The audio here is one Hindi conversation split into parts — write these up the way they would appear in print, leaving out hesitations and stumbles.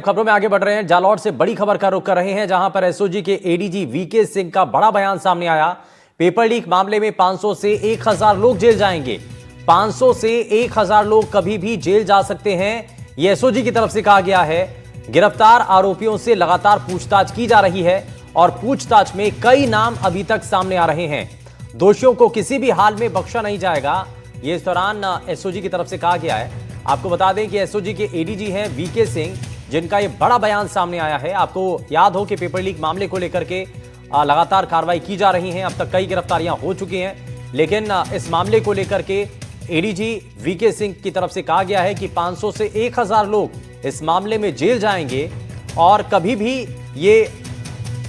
खबरों में आगे बढ़ रहे हैं। जालौर से बड़ी खबर का रुख कर रहे हैं, जहां पर एसओजी के एडीजी वीके सिंह का बड़ा बयान सामने आया। पेपर लीक मामले में 500 से 1000 लोग जेल जाएंगे। 500 से 1000 लोग कभी भी जेल जा सकते हैं, यह एसओजी की तरफ से कहा गया है। गिरफ्तार आरोपियों से लगातार पूछताछ की जा रही है और पूछताछ में कई नाम अभी तक सामने आ रहे हैं। दोषियों को किसी भी हाल में बख्शा नहीं जाएगा, यह इस दौरान एसओजी की तरफ से कहा गया है। आपको बता दें कि एसओजी के एडीजी हैं वीके सिंह, जिनका यह बड़ा बयान सामने आया है। आपको याद हो कि पेपर लीक मामले को लेकर के लगातार कार्रवाई की जा रही है। अब तक कई गिरफ्तारियां हो चुकी हैं, लेकिन इस मामले को लेकर के एडीजी वीके सिंह की तरफ से कहा गया है कि 500 से 1000 लोग इस मामले में जेल जाएंगे और कभी भी ये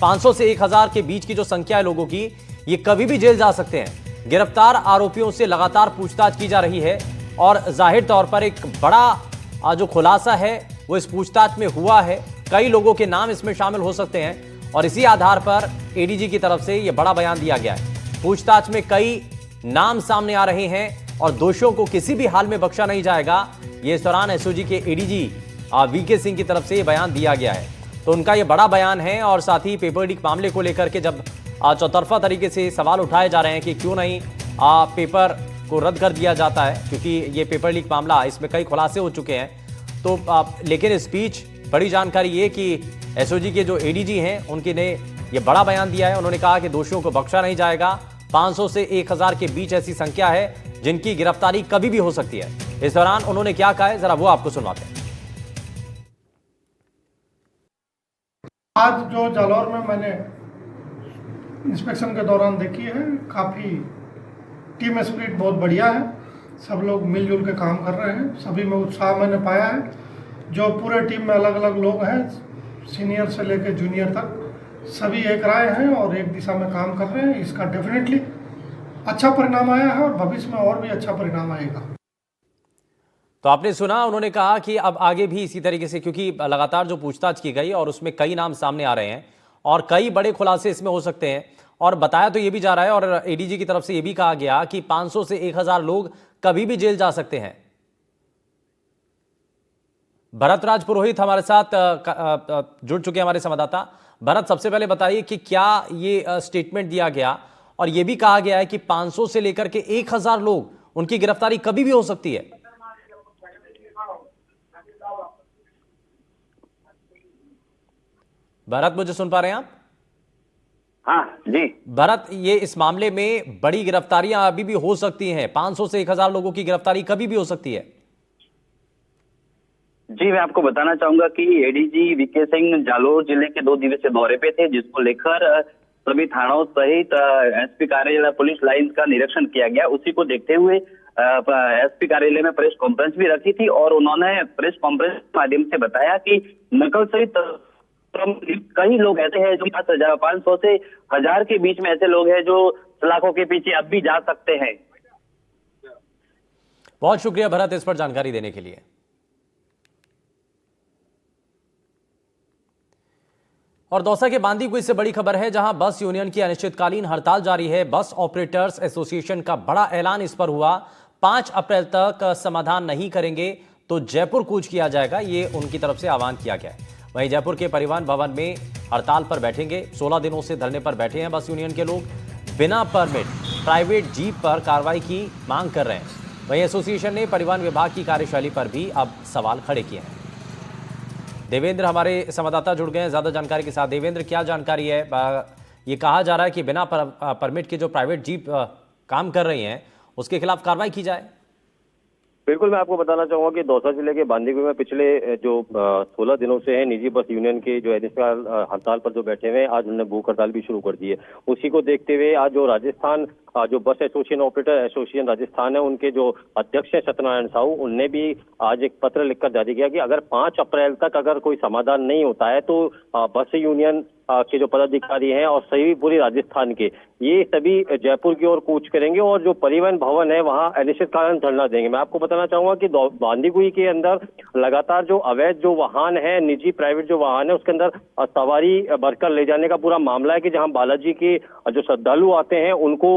500 से 1000 के बीच की जो संख्या है लोगों की, ये कभी भी जेल जा सकते हैं। गिरफ्तार आरोपियों से लगातार पूछताछ की जा रही है और जाहिर तौर पर एक बड़ा जो खुलासा है वो इस पूछताछ में हुआ है। कई लोगों के नाम इसमें शामिल हो सकते हैं और इसी आधार पर एडीजी की तरफ से यह बड़ा बयान दिया गया है। पूछताछ में कई नाम सामने आ रहे हैं और दोषियों को किसी भी हाल में बख्शा नहीं जाएगा। ये इस दौरान एसओजी के एडीजी वीके सिंह की तरफ से यह बयान दिया गया है, तो उनका यह बड़ा बयान है। और साथ ही पेपर लीक मामले को लेकर के जब चौतरफा तरीके से सवाल उठाए जा रहे हैं कि क्यों नहीं पेपर को रद्द कर दिया जाता है, क्योंकि ये पेपर लीक मामला, इसमें कई खुलासे हो चुके हैं। तो लेकिन इस बीच बड़ी जानकारी ये कि एसओजी के जो एडीजी हैं उनके ने ये बड़ा बयान दिया है। उन्होंने कहा कि दोषियों को बख्शा नहीं जाएगा। 500 से 1000 के बीच ऐसी संख्या है जिनकी गिरफ्तारी कभी भी हो सकती है। इस दौरान उन्होंने क्या कहा है, जरा वो आपको सुनवाते हैं। आज जो जालौर में मैंने इंस्पेक्शन के दौरान देखी है, काफ़ी टीम स्पिरिट बहुत बढ़िया है। सब लोग मिलजुल के काम कर रहे हैं। सभी में उत्साह मैंने पाया है। जो पूरे टीम में अलग अलग लोग हैं, सीनियर से लेकर जूनियर तक, सभी एक राय हैं और एक दिशा में काम कर रहे हैं। इसका डेफिनेटली अच्छा परिणाम आया है और भविष्य में और भी अच्छा परिणाम आएगा। तो आपने सुना, उन्होंने कहा कि अब आगे भी इसी तरीके से, क्योंकि लगातार जो पूछताछ की गई और उसमें कई नाम सामने आ रहे हैं और कई बड़े खुलासे इसमें हो सकते हैं। और बताया तो ये भी जा रहा है और एडीजी की तरफ से ये भी कहा गया कि 500 से 1000 लोग कभी भी जेल जा सकते हैं। भरत राज पुरोहित हमारे साथ जुड़ चुके हैं, हमारे संवाददाता। भरत, सबसे पहले बताइए कि क्या ये स्टेटमेंट दिया गया और ये भी कहा गया है कि 500 से लेकर के 1000 लोग, उनकी गिरफ्तारी कभी भी हो सकती है। भरत, मुझे सुन पा रहे हैं आप? हाँ जी भरत, ये इस मामले में बड़ी गिरफ्तारियां अभी भी हो सकती हैं। 500 से 1000 लोगों की गिरफ्तारी कभी भी हो सकती है। जी, मैं आपको बताना चाहूंगा कि एडीजी वीके सिंह जालौर जिले के 2 दिवसीय दौरे पे थे, जिसको लेकर सभी थानों सहित एसपी कार्यालय पुलिस लाइंस का निरीक्षण किया गया। उसी को देखते हुए एसपी कार्यालय में प्रेस कॉन्फ्रेंस भी रखी थी और उन्होंने प्रेस कॉन्फ्रेंस के माध्यम से बताया कि नकल सहित कई लोग ऐसे हैं जो 500 से 1000 के बीच में ऐसे लोग हैं जो सलाखों के पीछे अब भी जा सकते हैं। बहुत शुक्रिया भरत इस पर जानकारी देने के लिए। और दौसा के बांदीकुई से बड़ी खबर है, जहां बस यूनियन की अनिश्चितकालीन हड़ताल जारी है। बस ऑपरेटर्स एसोसिएशन का बड़ा ऐलान इस पर हुआ। 5 अप्रैल तक समाधान नहीं करेंगे तो जयपुर कूच किया जाएगा, ये उनकी तरफ से आह्वान किया गया है। वहीं जयपुर के परिवहन भवन में हड़ताल पर बैठेंगे। 16 दिनों से धरने पर बैठे हैं बस यूनियन के लोग। बिना परमिट प्राइवेट जीप पर कार्रवाई की मांग कर रहे हैं। वहीं एसोसिएशन ने परिवहन विभाग की कार्यशैली पर भी अब सवाल खड़े किए हैं। देवेंद्र हमारे संवाददाता जुड़ गए हैं ज्यादा जानकारी के साथ। देवेंद्र, क्या जानकारी है? ये कहा जा रहा है कि बिना परमिट के जो प्राइवेट जीप काम कर रही हैं उसके खिलाफ कार्रवाई की जाए। बिल्कुल, मैं आपको बताना चाहूंगा कि दौसा जिले के बांदीकुई में पिछले जो 16 दिनों से है निजी बस यूनियन के जो हड़ताल पर जो बैठे हुए हैं, आज उन्होंने भूख हड़ताल भी शुरू कर दी है। उसी को देखते हुए आज जो राजस्थान जो बस एसोसिएशन ऑपरेटर एसोसिएशन राजस्थान है, उनके जो अध्यक्ष है सत्यनारायण साहू, उनने भी आज एक पत्र लिखकर जारी किया कि अगर 5 अप्रैल तक अगर कोई समाधान नहीं होता है तो बस यूनियन के जो पदाधिकारी हैं और सभी पूरी राजस्थान के, ये सभी जयपुर की ओर कूच करेंगे और जो परिवहन भवन है वहां अनिश्चितकालीन धरना देंगे। मैं आपको बताना चाहूंगा कि बांदीकुई के अंदर लगातार जो अवैध जो वाहन है, निजी प्राइवेट जो वाहन है, उसके अंदर सवारी भरकर ले जाने का पूरा मामला है कि जहां बालाजी के जो श्रद्धालु आते हैं उनको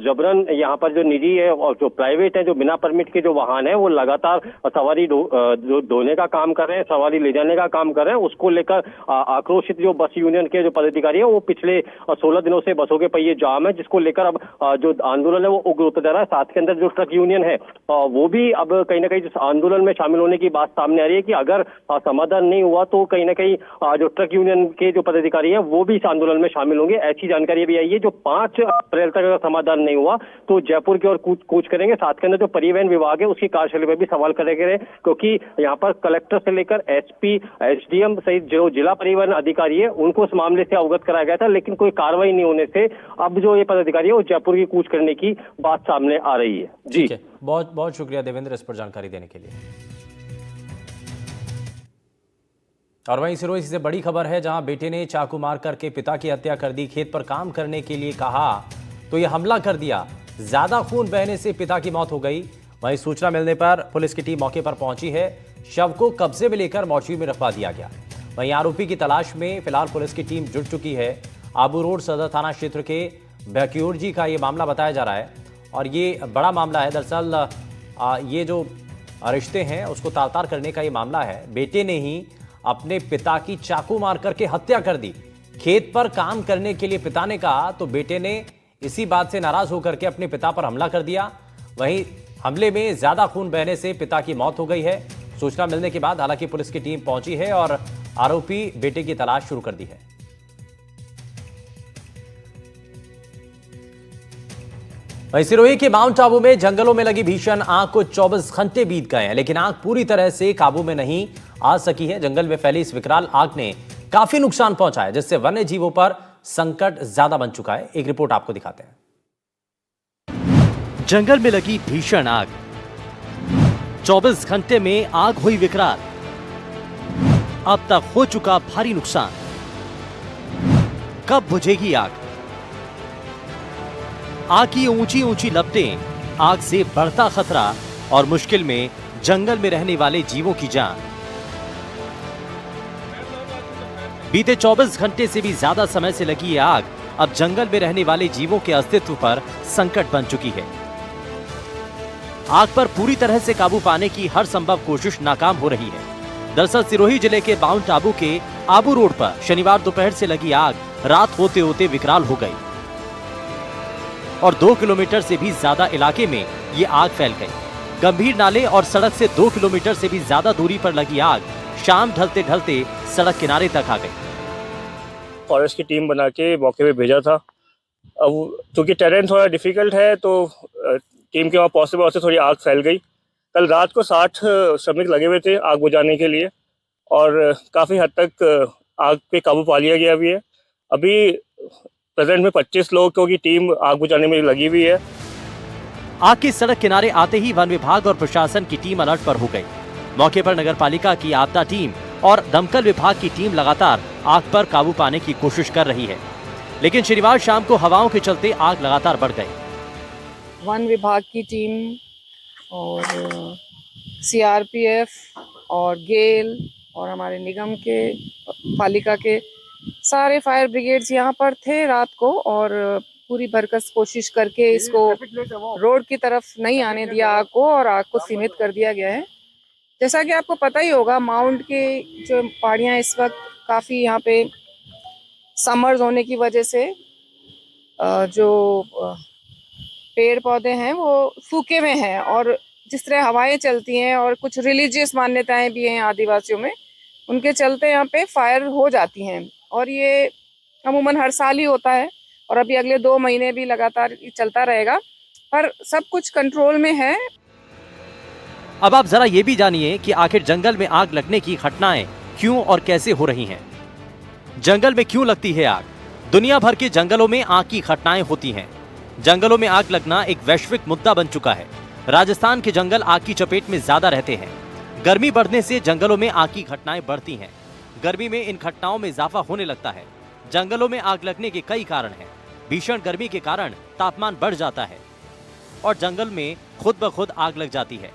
जबरन यहाँ पर जो निजी है और जो प्राइवेट है, जो बिना परमिट के जो वाहन है, वो लगातार सवारी ढोने का काम कर रहे हैं, सवारी ले जाने का काम कर रहे हैं। उसको लेकर आक्रोशित जो बस यूनियन के जो पदाधिकारी है वो पिछले 16 दिनों से बसों के पहिए जाम है, जिसको लेकर अब जो आंदोलन है वो उग्र होता जा रहा है। साथ के अंदर जो ट्रक यूनियन है वो भी अब कहीं ना कहीं इस आंदोलन में शामिल होने की बात सामने आ रही है कि अगर समाधान नहीं हुआ तो कहीं ना कहीं जो ट्रक यूनियन के जो पदाधिकारी हैं वो भी इस आंदोलन में शामिल होंगे। ऐसी जानकारी भी आई है। जो 5 अप्रैल तक अगर समाधान नहीं हुआ तो जयपुर की ओर कूच करेंगे। साथ के अंदर जो परिवहन विभाग है उसकी कार्यशैली पर भी सवाल करेंगे, क्योंकि यहाँ पर कलेक्टर से लेकर एसपी, एसडीएम सहित जो जिला परिवहन अधिकारी है उनको इस मामले से अवगत कराया गया था, लेकिन कोई कार्रवाई नहीं होने से अब जो ये पदाधिकारी है वो जयपुर की कूच करने की बात सामने आ रही है। जी, बहुत बहुत शुक्रिया देवेंद्र इस पर जानकारी देने के लिए। और वहीं सिरोही से बड़ी खबर है, जहां बेटे ने चाकू मार करके पिता की हत्या कर दी। खेत पर काम करने के लिए कहा तो यह हमला कर दिया। ज्यादा खून बहने से पिता की मौत हो गई। वहीं सूचना मिलने पर पुलिस की टीम मौके पर पहुंची है। शव को कब्जे में लेकर मोर्चरी में रखवा दिया गया। वहीं आरोपी की तलाश में फिलहाल पुलिस की टीम जुट चुकी है। आबू रोड सदर थाना क्षेत्र के बक्योरजी का ये मामला बताया जा रहा है और ये बड़ा मामला है। दरअसल ये जो रिश्ते हैं उसको तार-तार करने का ये मामला है। बेटे ने ही अपने पिता की चाकू मार करके हत्या कर दी। खेत पर काम करने के लिए पिता ने कहा तो बेटे ने इसी बात से नाराज होकर के अपने पिता पर हमला कर दिया। वहीं हमले में ज्यादा खून बहने से पिता की मौत हो गई है। सूचना मिलने के बाद हालांकि पुलिस की टीम पहुंची है और आरोपी बेटे की तलाश शुरू कर दी है। वहीं सिरोही के माउंट आबू में जंगलों में लगी भीषण आग को 24 घंटे बीत गए हैं, लेकिन आग पूरी तरह से काबू में नहीं आ सकी है। जंगल में फैली इस विकराल आग ने काफी नुकसान पहुंचा है, जिससे वन्य जीवों पर संकट ज्यादा बन चुका है। एक रिपोर्ट आपको दिखाते हैं। जंगल में लगी भीषण आग, 24 घंटे में आग हुई विकराल। अब तक हो चुका भारी नुकसान। कब बुझेगी आग? आग की ऊंची ऊंची लपटें, आग से बढ़ता खतरा और मुश्किल में जंगल में रहने वाले जीवों की जान। बीते 24 घंटे से भी ज्यादा समय से लगी ये आग अब जंगल में रहने वाले जीवों के अस्तित्व पर संकट बन चुकी है। आग पर पूरी तरह से काबू पाने की हर संभव कोशिश नाकाम हो रही है। दरअसल सिरोही जिले के माउंट आबू के आबू रोड पर शनिवार दोपहर से लगी आग रात होते होते विकराल हो गई और 2 किलोमीटर से भी ज्यादा इलाके में ये आग फैल गई। गंभीर नाले और सड़क से 2 किलोमीटर से भी ज्यादा दूरी पर लगी आग शाम ढलते ढलते सड़क किनारे तक आ गई। फॉरेस्ट की टीम बना के मौके पे भेजा था। अब क्योंकि टेरेन थोड़ा डिफिकल्ट है तो टीम के वहाँ पॉसिबल से थोड़ी आग फैल गई। कल रात को 60 श्रमिक लगे हुए थे आग बुझाने के लिए और काफ़ी हद तक आग पे काबू पा लिया गया भी है। अभी प्रेजेंट में 25 लोगों की टीम आग बुझाने में लगी हुई है। आग की सड़क किनारे आते ही वन विभाग और प्रशासन की टीम अलर्ट पर हो गई। मौके पर नगर पालिका की आपदा टीम और दमकल विभाग की टीम लगातार आग पर काबू पाने की कोशिश कर रही है, लेकिन शनिवार शाम को हवाओं के चलते आग लगातार बढ़ गई। वन विभाग की टीम और सीआरपीएफ और गेल और हमारे निगम के पालिका के सारे फायर ब्रिगेड्स यहाँ पर थे रात को और पूरी भरकस कोशिश करके इसको रोड की तरफ नहीं आने दिया आग को और आग को सीमित कर दिया गया है। जैसा कि आपको पता ही होगा, माउंट के जो पहाड़ियाँ इस वक्त काफ़ी यहाँ पे समर्स होने की वजह से जो पेड़ पौधे हैं वो सूखे में हैं और जिस तरह हवाएं चलती हैं और कुछ रिलीजियस मान्यताएं भी हैं आदिवासियों में, उनके चलते यहाँ पे फायर हो जाती हैं और ये अमूमन हर साल ही होता है और अभी अगले 2 महीने भी लगातार चलता रहेगा, पर सब कुछ कंट्रोल में है। अब आप जरा ये भी जानिए कि आखिर जंगल में आग लगने की घटनाएं क्यों और कैसे हो रही हैं। जंगल में क्यों लगती है आग? दुनिया भर के जंगलों में आग की घटनाएं होती हैं। जंगलों में आग लगना एक वैश्विक मुद्दा बन चुका है। राजस्थान के जंगल आग की चपेट में ज्यादा रहते हैं। गर्मी बढ़ने से जंगलों में आग की घटनाएं बढ़ती हैं। गर्मी में इन घटनाओं में इजाफा होने लगता है। जंगलों में आग लगने के कई कारण हैं। भीषण गर्मी के कारण तापमान बढ़ जाता है और जंगल में खुद ब खुद आग लग जाती है।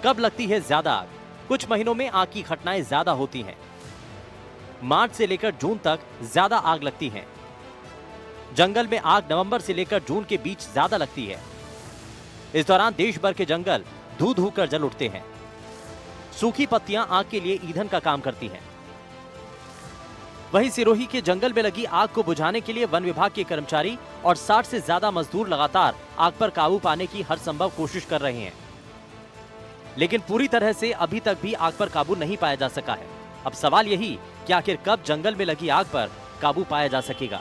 कब लगती है ज्यादा आग? कुछ महीनों में आग की घटनाएं ज्यादा होती हैं। मार्च से लेकर जून तक ज्यादा आग लगती है। जंगल में आग नवंबर से लेकर जून के बीच ज्यादा लगती है। इस दौरान देश भर के जंगल धू धू कर जल उठते हैं। सूखी पत्तियां आग के लिए ईंधन का काम करती हैं। वहीं सिरोही के जंगल में लगी आग को बुझाने के लिए वन विभाग के कर्मचारी और 60 से ज्यादा मजदूर लगातार आग पर काबू पाने की हर संभव कोशिश कर रहे हैं, लेकिन पूरी तरह से अभी तक भी आग पर काबू नहीं पाया जा सका है। अब सवाल यही कि आखिर कब जंगल में लगी आग पर काबू पाया जा सकेगा।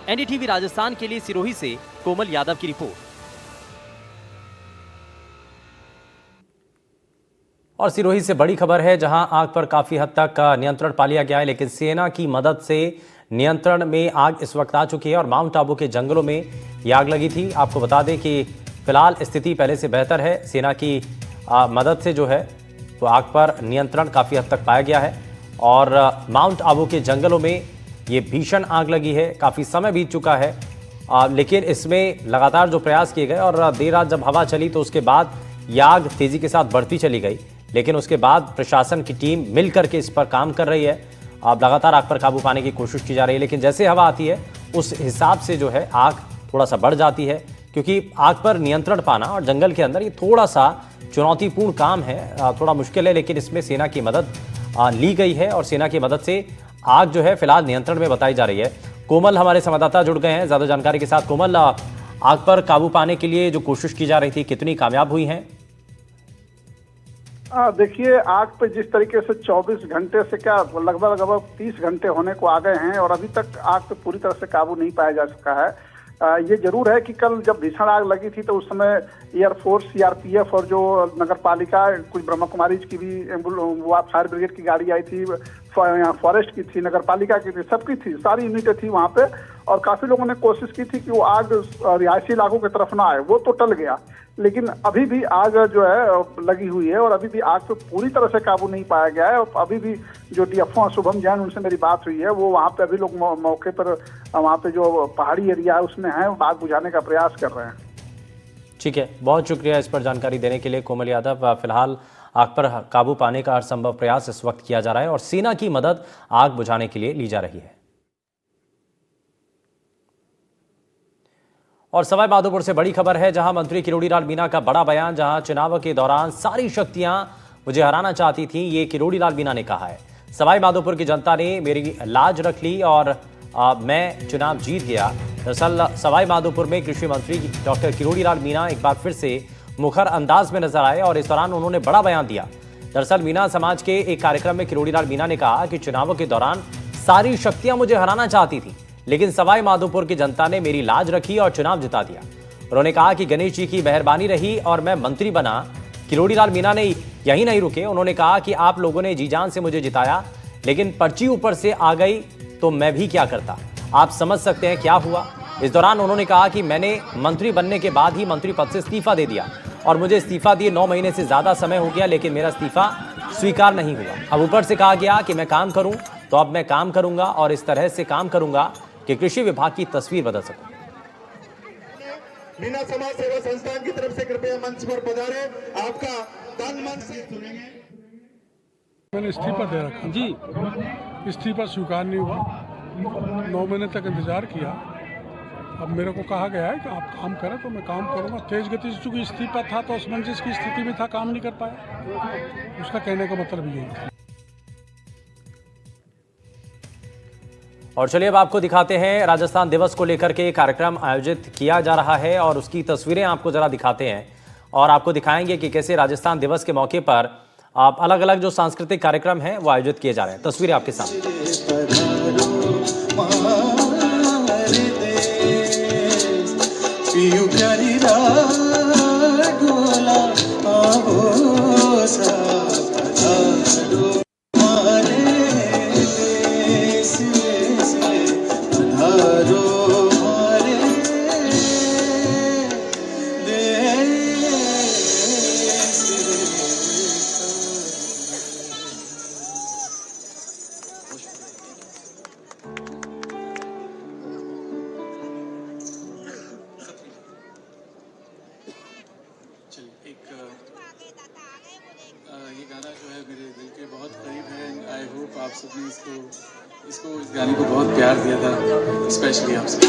एनडीटीवी राजस्थान के लिए सिरोही से कोमल यादव की रिपोर्ट। और सिरोही से बड़ी खबर है, जहां आग पर काफी हद तक नियंत्रण पा लिया गया है, लेकिन सेना की मदद से नियंत्रण में आग इस वक्त आ चुकी है और माउंट आबू के जंगलों में ये आग लगी थी। आपको बता दें कि फिलहाल स्थिति पहले से बेहतर है। सेना की मदद से जो है तो आग पर नियंत्रण काफी हद तक पाया गया है और माउंट आबू के जंगलों में ये भीषण आग लगी है। काफी समय बीत चुका है, लेकिन इसमें लगातार जो प्रयास किए गए और देर रात जब हवा चली तो उसके बाद यह आग तेजी के साथ बढ़ती चली गई, लेकिन उसके बाद प्रशासन की टीम मिलकर के इस पर काम कर रही है। अब लगातार आग पर काबू पाने की कोशिश की जा रही है, लेकिन जैसे हवा आती है उस हिसाब से जो है आग थोड़ा सा बढ़ जाती है, क्योंकि आग पर नियंत्रण पाना और जंगल के अंदर ये थोड़ा सा चुनौतीपूर्ण काम है, थोड़ा मुश्किल है, लेकिन इसमें सेना की मदद ली गई है और सेना की मदद से आग जो है फिलहाल नियंत्रण में बताई जा रही है। कोमल हमारे संवाददाता जुड़ गए हैं ज्यादा जानकारी के साथ। कोमल, आग पर काबू पाने के लिए जो कोशिश की जा रही थी कितनी कामयाब हुई है? देखिए, आग पे जिस तरीके से 24 घंटे से क्या लगभग 30 घंटे होने को आ गए हैं और अभी तक आग पे पूरी तरह से काबू नहीं पाया जा सका है। ये जरूर है कि कल जब भीषण आग लगी थी तो उस समय एयरफोर्स, सीआरपीएफ और जो नगर पालिका, कुछ ब्रह्मा कुमारीज की भी फायर ब्रिगेड की गाड़ी आई थी, फॉरेस्ट की थी, नगर पालिका की थी, सबकी थी, सारी यूनिटें थी वहां पे और काफी लोगों ने कोशिश की थी कि वो आग रिहायशी इलाकों की तरफ ना आए। वो तो टल गया, लेकिन अभी भी आग जो है लगी हुई है और अभी भी आग पे पूरी तरह से काबू नहीं पाया गया है। और अभी भी जो डीएफओ शुभम जैन, उनसे मेरी बात हुई है, वो वहाँ पे अभी लोग मौके पर वहाँ पे जो पहाड़ी एरिया है उसमें है, आग बुझाने का प्रयास कर रहे हैं। ठीक है, बहुत शुक्रिया इस पर जानकारी देने के लिए कोमल यादव। फिलहाल आग पर काबू पाने का हर संभव प्रयास इस वक्त किया जा रहा है और सेना की मदद आग बुझाने के लिए ली जा रही है। और सवाई माधोपुर से बड़ी खबर है, जहां मंत्री किरोड़ी लाल मीणा का बड़ा बयान, जहां चुनाव के दौरान सारी शक्तियां मुझे हराना चाहती थी, ये किरोड़ी लाल मीणा ने कहा है। सवाई माधोपुर की जनता ने मेरी लाज रख ली और मैं चुनाव जीत गया। दरअसल सवाई माधोपुर में कृषि मंत्री डॉक्टर किरोड़ी लाल मीणा एक बार फिर से मुखर अंदाज में नजर आए और इस दौरान उन्होंने बड़ा बयान दिया। दरअसल मीणा समाज के एक कार्यक्रम में किरोड़ी लाल मीणा ने कहा कि चुनावों के दौरान सारी शक्तियां मुझे हराना चाहती थी, लेकिन सवाई माधोपुर की जनता ने मेरी लाज रखी और चुनाव जिता दिया। उन्होंने कहा कि गणेश जी की मेहरबानी रही और मैं मंत्री बना। किरोड़ी लाल मीणा ने यही नहीं रुके, उन्होंने कहा कि आप लोगों ने जी जान से मुझे जिताया, लेकिन पर्ची ऊपर से आ गई तो मैं भी क्या करता, आप समझ सकते हैं क्या हुआ। इस दौरान उन्होंने कहा कि मैंने मंत्री बनने के बाद ही मंत्री पद से इस्तीफा दे दिया और मुझे इस्तीफा दिए 9 महीने से ज्यादा समय हो गया, लेकिन मेरा इस्तीफा स्वीकार नहीं हुआ। अब ऊपर से कहा गया कि मैं काम करूं, तो अब मैं काम करूंगा और इस तरह से काम करूंगा कि कृषि विभाग की तस्वीर बदल सकूं। मीणा समाज सेवा संस्थान की तरफ से कृपया मंच पर पधारे, आपका तन मन से सुनेंगे। मैंने इस्तीफा दे रखा जी, इस्तीफा स्वीकार नहीं हुआ, 9 महीने तक इंतजार किया। अब मेरे को कहा गया है कि आप काम करें तो मैं काम करूंगा। तेज गति से चूंकि इस्तीफा था तो असमंजस की स्थिति में था, काम नहीं कर पाया। उसका कहने का मतलब यही था। और चलिए अब आपको दिखाते हैं राजस्थान दिवस को लेकर के कार्यक्रम आयोजित किया जा रहा है और उसकी तस्वीरें आपको जरा दिखाते हैं और आपको दिखाएंगे कि कैसे राजस्थान दिवस के मौके पर आप अलग अलग जो सांस्कृतिक कार्यक्रम हैं वो आयोजित किए जा रहे हैं। तस्वीरें आपके सामने। जो है मेरे दिल के बहुत करीब है। आई होप आप सबने इसको इस गाने को बहुत प्यार दिया था, स्पेशली आप सब।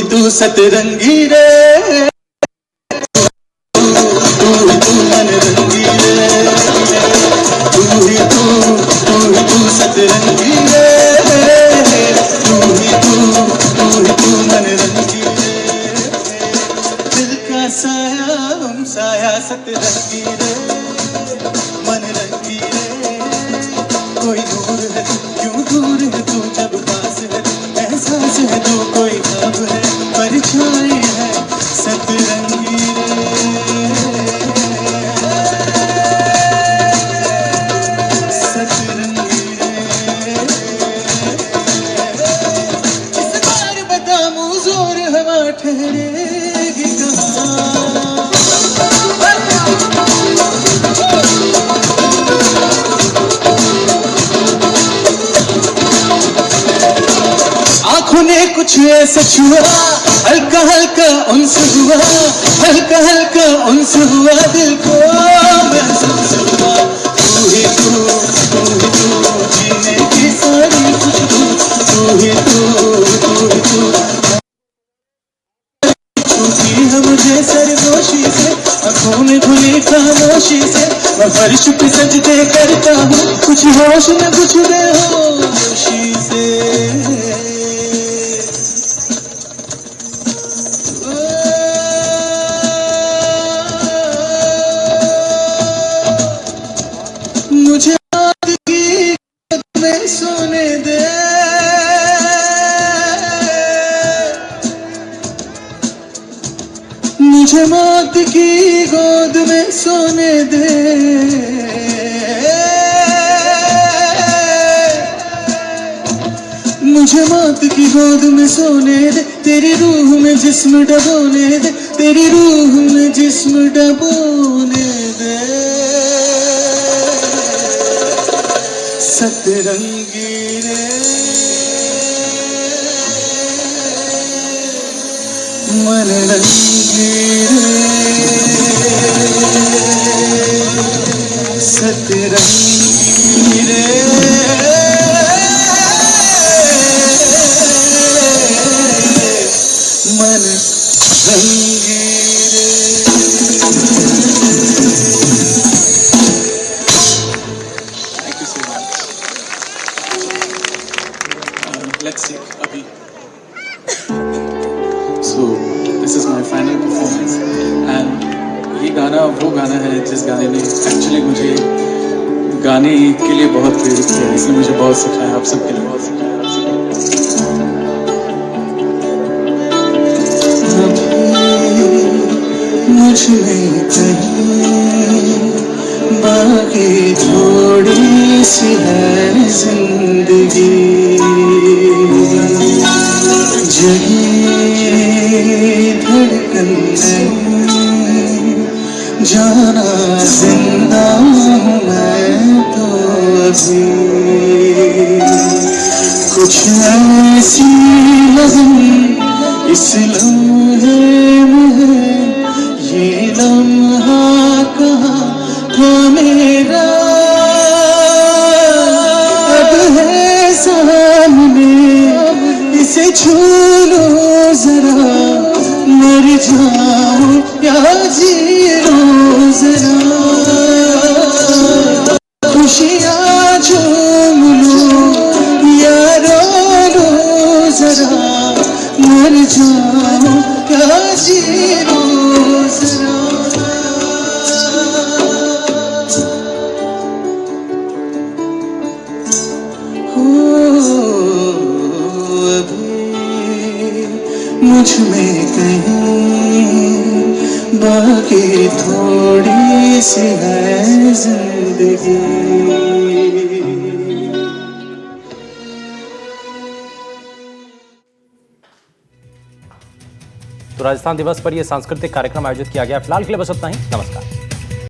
तू सतरंगी रे, तू मन रंगी रे, तू सतरंगी रे, तू मन रंगी रे, दिल का साया हम साया सतरंगी रे, मन रंगी रे, कोई दूर है क्यों दूर है तू जब पास है, एहसास है तू कोई ख्वाब है परछाई है सतरंगी सतरंगी इस बार बता मुझोर हवा ठहरेगी कहाँ। आँखों ने कुछ ऐसा छुआ, हल्का हल्का उनसे हुआ, हल्का हल्का उनसे हुआ, दिल को महसूस हुआ। तू ही तू जीने की सारी खुशबू, तू ही तू छूती है मुझे सरगोशी से, आँखों में खुली खामोशी से, मैं फर्श पे सजदे करता हूँ, कुछ होश न कुछ बेहोशी से। मुझे रात की गोद में सोने दे, मुझे मौत की गोद में सोने दे, मुझे मौत की गोद में सोने दे, तेरी रूह में जिस्म डबोने दे, तेरी रूह में जिस्म डबोने दे, सतरंगी रे, मन रंगी रे, सतरंगी रे, मन रंगी रे। Thank you so much. Let's take a beat. So this is my final performance and ये गाना वो गाना है जिस गाने ने एक्चुअली मुझे गाने के लिए बहुत प्रेरित किया, इसने मुझे बहुत सिखाया, आप सबके लिए बहुत सिखाया। मुझ में कहीं बाकी थोड़ी सी है जिंदगी, जगी धड़कन नहीं, जाना जिंदा हूँ मैं तो अभी, कुछ ऐसी लगन इस लम्हे में, ये लम्हा कहाँ था मेरा, अब है सामने इसे छू लो जरा, मर जाऊं या जी लो जरा, खुशियाँ मुझ में कहीं बाकी थोड़ी सी है जिंदगी। तो राजस्थान दिवस पर यह सांस्कृतिक कार्यक्रम आयोजित किया गया। फिलहाल के लिए बस इतना ही। नमस्कार।